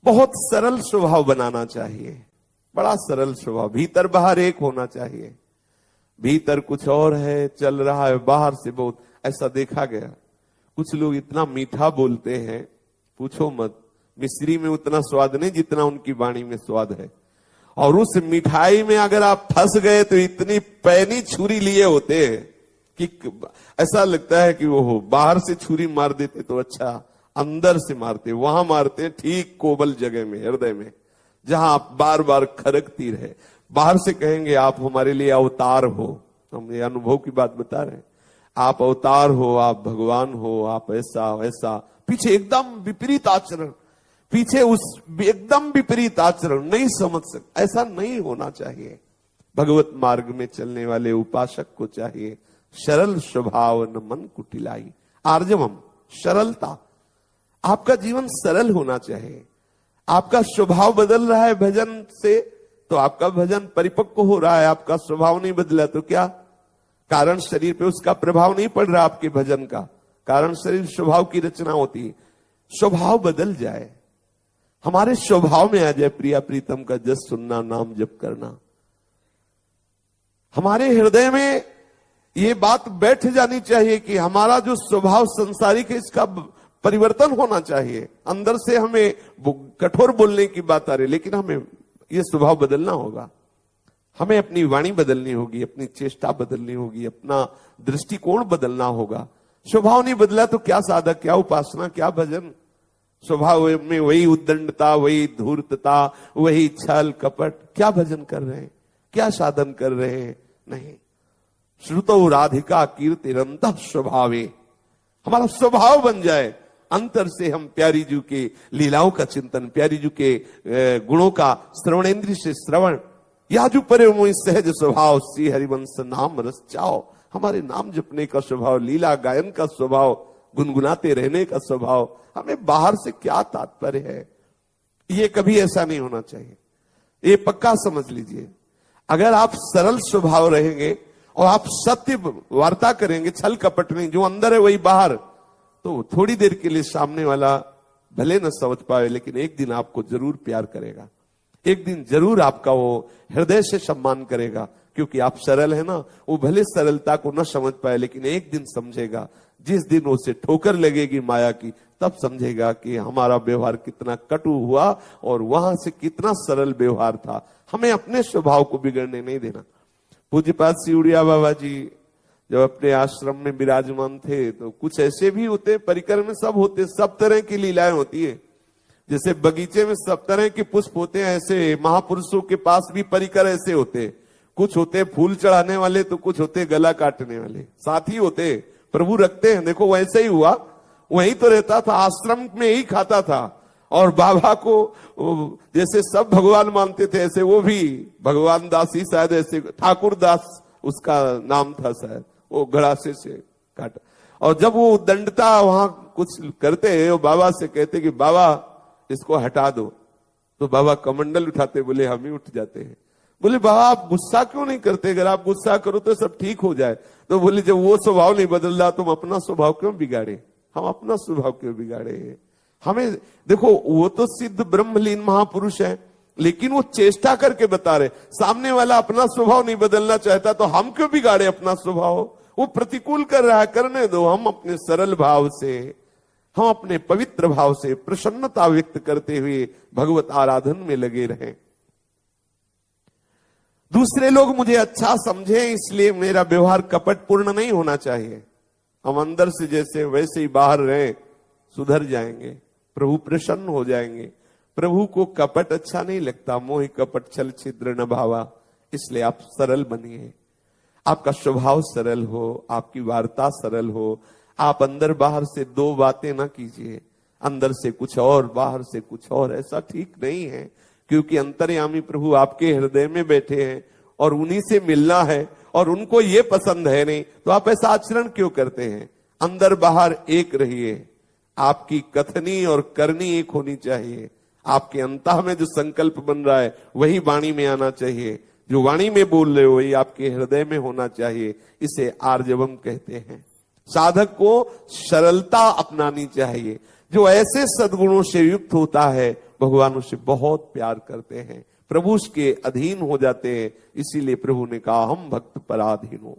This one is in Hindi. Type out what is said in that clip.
बहुत सरल स्वभाव बनाना चाहिए, बड़ा सरल स्वभाव। भीतर बाहर एक होना चाहिए। भीतर कुछ और है, चल रहा है बाहर से बहुत, ऐसा देखा गया। कुछ लोग इतना मीठा बोलते हैं, पूछो मत, मिश्री में उतना स्वाद नहीं जितना उनकी वाणी में स्वाद है। और उस मिठाई में अगर आप फंस गए तो इतनी पैनी छुरी लिए होते हैं कि ऐसा लगता है कि वो बाहर से छुरी मार देते तो अच्छा, अंदर से मारते, वहां मारते ठीक कोमल जगह में, हृदय में, जहां आप बार बार खरकती रहे। बाहर से कहेंगे आप हमारे लिए अवतार हो, हम ये अनुभव की बात बता रहे हैं, आप अवतार हो, आप भगवान हो, आप ऐसा वैसा, पीछे एकदम विपरीत आचरण, पीछे उस एकदम विपरीत आचरण, नहीं समझ सकते। ऐसा नहीं होना चाहिए। भगवत मार्ग में चलने वाले उपासक को चाहिए सरल स्वभाव न मन कुटिलाई, आर्जवम, सरलता। आपका जीवन सरल होना चाहिए। आपका स्वभाव बदल रहा है भजन से तो आपका भजन परिपक्व हो रहा है, आपका स्वभाव नहीं बदला तो क्या? कारण शरीर पे उसका प्रभाव नहीं पड़ रहा आपके भजन का। कारण शरीर स्वभाव की रचना होती है। स्वभाव बदल जाए, हमारे स्वभाव में आ जाए प्रिया प्रीतम का जस सुनना, नाम जप करना। हमारे हृदय में ये बात बैठ जानी चाहिए कि हमारा जो स्वभाव संसारिक है इसका परिवर्तन होना चाहिए। अंदर से हमें कठोर बोलने की बात आ रही, लेकिन हमें ये स्वभाव बदलना होगा। हमें अपनी वाणी बदलनी होगी, अपनी चेष्टा बदलनी होगी, अपना दृष्टिकोण बदलना होगा। स्वभाव नहीं बदला तो क्या साधक, क्या उपासना, क्या भजन? स्वभाव में वही उद्दंडता, वही धूर्तता, वही छल कपट, क्या भजन कर रहे हैं, क्या साधन कर रहे हैं? नहीं। श्रुतौ राधिका कीर्तिरंतः स्वभावे, हमारा स्वभाव बन जाए, अंतर से हम प्यारी जी के लीलाओं का चिंतन, प्यारी जी के गुणों का श्रवणेन्द्रिय से श्रवण, याजू परे मोहि सहज स्वभाव, श्री हरिवंश नाम रस चाओ। हमारे नाम जपने का स्वभाव, लीला गायन का स्वभाव, गुनगुनाते रहने का स्वभाव, हमें बाहर से क्या तात्पर्य है? ये कभी ऐसा नहीं होना चाहिए। ये पक्का समझ लीजिए। अगर आप सरल स्वभाव रहेंगे और आप सत्य वार्ता करेंगे, छल कपट नहीं, जो अंदर है वही बाहर, तो थोड़ी देर के लिए सामने वाला भले न समझ पाए, लेकिन एक दिन आपको जरूर प्यार करेगा, एक दिन जरूर आपका वो हृदय से सम्मान करेगा, क्योंकि आप सरल है ना। वो भले सरलता को न समझ पाए, लेकिन एक दिन समझेगा। जिस दिन उसे ठोकर लगेगी माया की, तब समझेगा कि हमारा व्यवहार कितना कटु हुआ और वहां से कितना सरल व्यवहार था। हमें अपने स्वभाव को बिगड़ने नहीं देना। पूज्यपाद सिउड़िया बाबा जी जब अपने आश्रम में विराजमान थे तो कुछ ऐसे भी होते, परिकर में सब होते, सब तरह की लीलाएं होती है। जैसे बगीचे में सब तरह के पुष्प होते हैं, ऐसे महापुरुषों के पास भी परिकर ऐसे होते। कुछ होते फूल चढ़ाने वाले, तो कुछ होते गला काटने वाले, साथी होते, प्रभु रखते हैं। देखो वैसे ही हुआ, वहीं तो रहता था, आश्रम में ही खाता था। और बाबा को जैसे सब भगवान मानते थे, ऐसे वो भी भगवान दास ही, शायद ऐसे ठाकुर दास उसका नाम था शायद, वो गड़ासे से काटा। और जब वो दंडता वहां कुछ करते हैं, वो बाबा से कहते कि बाबा इसको हटा दो, तो बाबा कमंडल उठाते, बोले हम ही उठ जाते हैं। बोले बाबा आप गुस्सा क्यों नहीं करते, अगर आप गुस्सा करो तो सब ठीक हो जाए। तो बोले जब वो स्वभाव नहीं बदल रहा, तुम अपना स्वभाव क्यों बिगाड़े? हम अपना स्वभाव क्यों बिगाड़े? हमें देखो, वो तो सिद्ध ब्रह्मलीन महापुरुष है, लेकिन वो चेष्टा करके बता रहे। सामने वाला अपना स्वभाव नहीं बदलना चाहता, तो हम क्यों बिगाड़े अपना स्वभाव? वो प्रतिकूल कर रहा है, करने दो। हम अपने सरल भाव से, हम अपने पवित्र भाव से प्रसन्नता व्यक्त करते हुए भगवत आराधन में लगे रहें। दूसरे लोग मुझे अच्छा समझे, इसलिए मेरा व्यवहार कपटपूर्ण नहीं होना चाहिए। हम अंदर से जैसे वैसे ही बाहर रहें, सुधर जाएंगे, प्रभु प्रसन्न हो जाएंगे। प्रभु को कपट अच्छा नहीं लगता, मोहि कपट छल छिद्र न भावा। इसलिए आप सरल बनिए, आपका स्वभाव सरल हो, आपकी वार्ता सरल हो। आप अंदर बाहर से दो बातें ना कीजिए, अंदर से कुछ और बाहर से कुछ और, ऐसा ठीक नहीं है। क्योंकि अंतर्यामी प्रभु आपके हृदय में बैठे हैं और उन्हीं से मिलना है, और उनको ये पसंद है नहीं, तो आप ऐसा आचरण क्यों करते हैं? अंदर बाहर एक रहिए। आपकी कथनी और करनी एक होनी चाहिए। आपके अंतः में जो संकल्प बन रहा है वही वाणी में आना चाहिए। जो वाणी में बोल रहे हो वही आपके हृदय में होना चाहिए। इसे आर्जवम कहते हैं। साधक को सरलता अपनानी चाहिए। जो ऐसे सद्गुणों से युक्त होता है भगवान उसे बहुत प्यार करते हैं, प्रभु उसके अधीन हो जाते हैं। इसीलिए प्रभु ने कहा हम भक्त पराधीन हो।